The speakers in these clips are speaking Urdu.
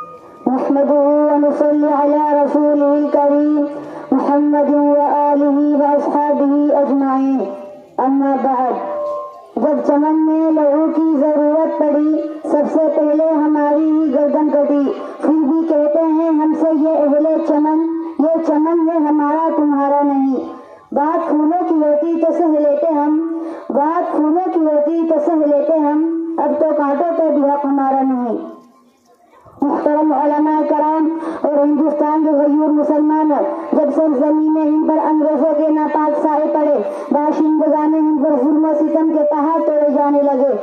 نحمده ونصلي على رسوله الكريم محمد وآله وأصحابه أجمعين أما بعد. جب چمن میں لہو کی ضرورت پڑی سب سے پہلے ہماری ہی گردن کٹی، پھر بھی کہتے ہیں ہم سے یہ اہل چمن، یہ چمن ہے ہمارا تمہارا نہیں. بات پھولوں کی ہوتی تو سہ لیتے ہم، بات پھولوں کی ہوتی تو سہ لیتے ہم، اب تو کانٹوں پہ بھی حق ہمارا نہیں. محترم علماء کرام اور ہندوستان کے غیور مسلمانوں، جب سرزمین ہند پر انگریزوں کے ناپاک سائے پڑے، باشندگان ہند پر ظلم و ستم کے پہاڑ توڑے جانے لگے،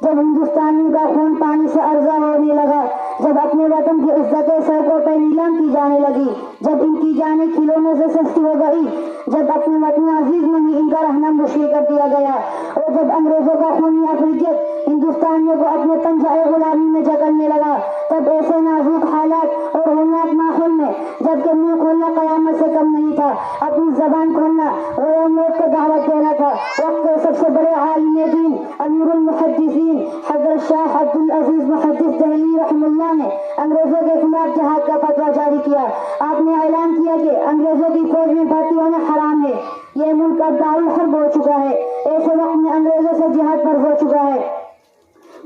جب ہندوستانیوں کا خون پانی سے ارزاں ہونے لگا، جب اپنے وطن کی عزتیں سڑکوں پہ نیلام کی جانے لگی، جب ان کی جانیں کھلونے سے سستی ہو گئی، جب اپنے وطن عزیز میں ہی ان کا رہنا مشکل کر دیا گیا، اور جب انگریزوں کا خونی افریقیت ہندوستانیوں کو اپنے پنجۂ غلامی میں جکڑنے لگا، تب ایسے نازک حالات اور ہولناک ماحول میں جبکہ منہ کھولنا قیامت سے کم نہیں تھا، اپنی زبان کھولنا غیر موت کو دعوت دینا تھا، وقت کے سب سے بڑے عالم دین امیر المحدثین حضرت شاہ عبد العزیز محدث دہلوی رحمہ اللہ نے انگریزوں کے خلاف جہاد کا فتویٰ جاری کیا. آپ نے اعلان کیا کہ انگریزوں کی فوج میں بھرتی ہونا حرام ہے، یہ ملک اب دارالحرب ہو چکا ہے، ایسے وقت میں انگریزوں سے جہاد فرض ہو چکا ہے.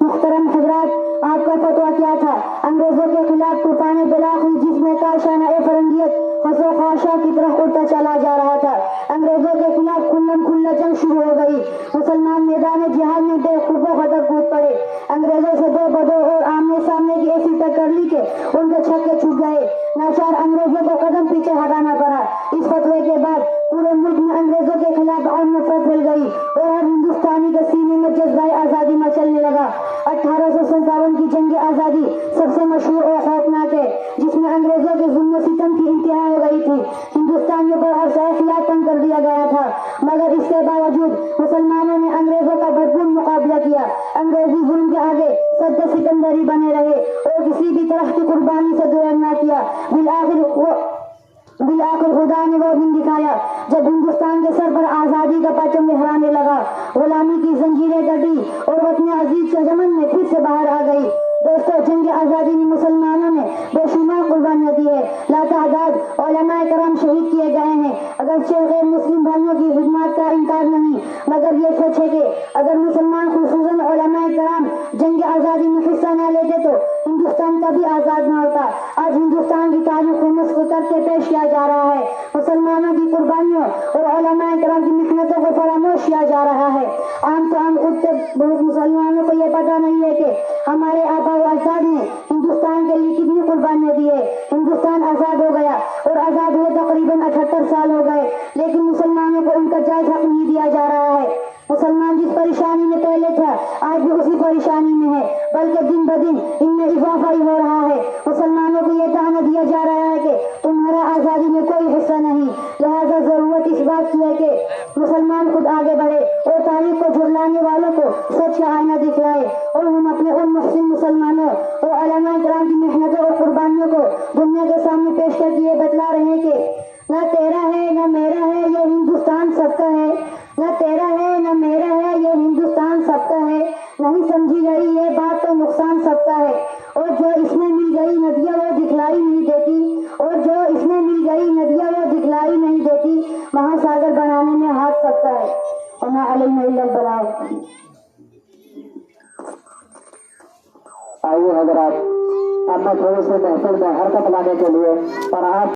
محترم حضرات، آپ کا فتویٰ کیا تھا؟ انگریزوں کے خلاف طوفان بلاخی جس میں کاشانہ فرنگیت خس و خاشاک کی طرف اڑتا چلا جا رہا تھا. انگریزوں کے خلاف کھلم کھلا جنگ شروع ہو گئی. مسلمان میدان جہاد میں بے خوف و خطر کود پڑے، انگریزوں سے دو بدو اور آمنے سامنے کی ایسی ٹکر لی کہ ان کے چھکے چھوٹ گئے. ناچار انگریزوں کو قدم پیچھے ہٹانا پڑا. اس فتوے کے بعد پورے ملک میں انگریزوں کے خلاف عام نفرت پھیل گئی اور ہر ہندوستانی کے سینے میں جذبہ آزادی مچلنے لگا. 1857 کی جنگ آزادی سب سے مشہور اور خوفناک ہے، جس میں انگریزوں کے ظلم و ستم کی انتہا ہو گئی تھی. ہندوستانیوں پر عرصہ خلافت تنگ کر دیا گیا تھا، مگر اس کے باوجود مسلمانوں نے انگریزوں کا بھرپور مقابلہ کیا. انگریزی ظلم کے آگے سد سکندری بنے رہے اور کسی بھی طرح کی قربانی سے دوئر نہ کیا. بالآخر خدا نے وہ دن دکھایا جب ہندوستان کے سر پر آزادی کا پرچم لہرانے لگا، غلامی کی زنجیریں کٹی اور وطن عزیز کے چمن میں پھر سے باہر آ گئی. دوستو، جنگ آزادی میں مسلمانوں نے بے شمار قربانیاں دی ہے، لاتعداد علماء کرام شہید کیے گئے ہیں. اگرچہ غیر مسلم بھائیوں کی خدمات کا انکار نہیں، مگر یہ سچ ہے کہ اگر مسلمان خصوصاً علماء کرام جنگ آزادی میں حصہ نہ لیتے تو ہندوستان کبھی آزاد نہ ہوتا. آج ہندوستان کی تاریخ کو مسخ کر کے پیش کیا جا رہا ہے، مسلمانوں کی قربانیوں اور علماء کرام کی محنتوں کو فراموش کیا جا رہا ہے. عام بہت مسلمانوں کو یہ پتہ نہیں ہے کہ ہمارے آبا و اجداد نے ہندوستان کے لیے کتنی قربانیاں دی ہے. ہندوستان آزاد ہو گیا اور آزاد ہوئے تقریباً 78 سال ہو گئے، لیکن مسلمانوں کو ان کا جائز حق نہیں دیا جا رہا ہے. مسلمان جس پریشانی میں پہلے تھا آج بھی اسی پریشانی میں ہے، بلکہ دن بدن ان میں اضافہ ہی ہو رہا ہے. مسلمانوں کو یہ کہنا دیا جا رہا ہے کہ تمہارا آزادی میں کوئی حصہ نہیں. لہذا ضرورت اس بات کی ہے کہ مسلمان خود آگے بڑھے اور تاریخ کو جھٹلانے والوں کو سچ کا آئینہ دکھلائے، اور ہم اپنے ان محسن مسلمانوں اور علماء کرام کی محنتوں اور قربانیوں کو دنیا کے سامنے پیش کر کے بتلا رہے ہیں کہ نہ تیرا ہے نہ میرا ہے، یہ ہندوستان سب کا ہے. نہ تیرا ہے نہ میرا ہے، یہ ہندوستان سب کا ہے. نہیں سمجھی گئی یہ بات تو نقصان سب کا ہے، اور جو اس میں مل گئی ندیاں وہ دکھلائی نہیں دیتی، اور جو اس میں مل گئی ندیاں وہ دکھلائی نہیں دیتی. مہا ساگر بنانے میں ہاتھ سب کا ہے. وما علینا الا البلاغ. آئیے حضرات، اب میں تھوڑے سے محفل میں حرکت لانے کے لیے اور آپ